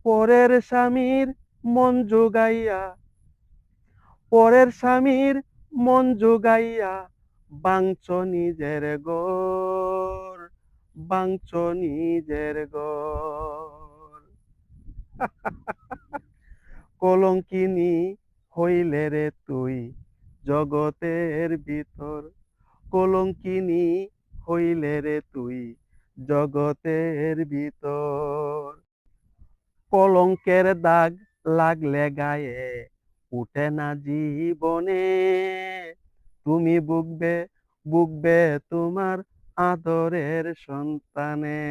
পরের স্বামীর মন জোগাইয়া, পরের স্বামীর মন জোগাইয়া বাঞ্ছ নিজের ঘর, বাঞ্ছ নিজের ঘর। কলঙ্কিনী হইলে রে তুই জগতের ভিতর, কলঙ্কিনী হইলে রে তুই জগতের ভিতর। কলঙ্কের দাগ লাগলে গায়ে উঠে না জীবনে, তুমি ভুগবে, ভুগবে তোমার আদরের সন্তানে।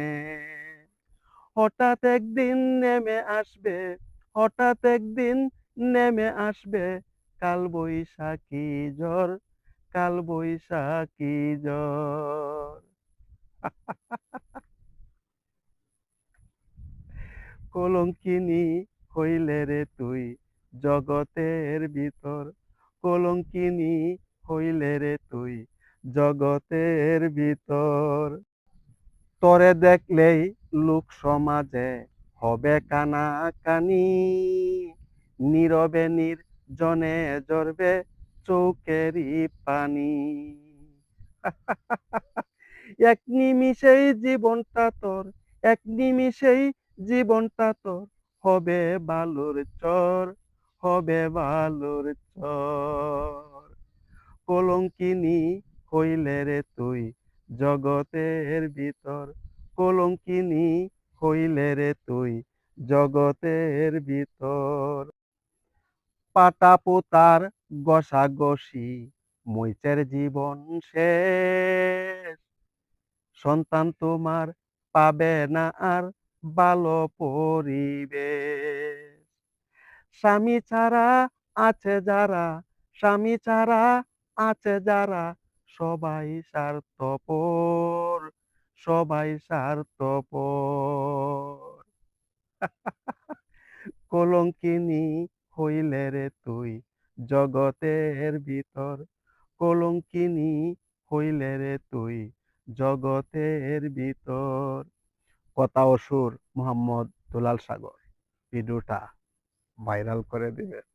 হঠাৎ একদিন নেমে আসবে, হঠাৎ একদিন নেমে আসবে কাল বৈশাখী ঝড়, কাল বৈশাখী ঝড়। কলঙ্কিনী হইলে রে তুই জগতের ভিতর, কলঙ্কিনী হইলে রে তুই জগতের ভিতর। তরে দেখলেই লোক সমাজে হবে কানাকানি, নীরবে নির্জনে ঝরবে চোখেরই পানি। এক নিমিষেই জীবনটা তোর, এক নিমিষেই জীবনটা তোর হবে বালুর চর, হবে বালুর চর। কলঙ্কিনী হইলে রে তুই জগতের ভিতর, কলঙ্কিনী হইলে রে তুই জগতের ভিতর। পাটা পোতার ঘষাঘষি মইচের জীবন শেষ, সন্তান তোমার পাবে না আর ভালো পরিবেশ। স্বামী ছাড়া আছে যারা, স্বামী ছাড়া আছে যারা সবাই স্বার্থপর, সবাই স্বার্থপর। কলঙ্কিনী হইলে রে তুই জগতের ভিতর, কলঙ্কিনী হইলে রে তুই জগতের ভিতর। কথা ও সুর মোহাম্মদ দুলাল সাগর। ভিডিওটা ভাইরাল করে দিবেন।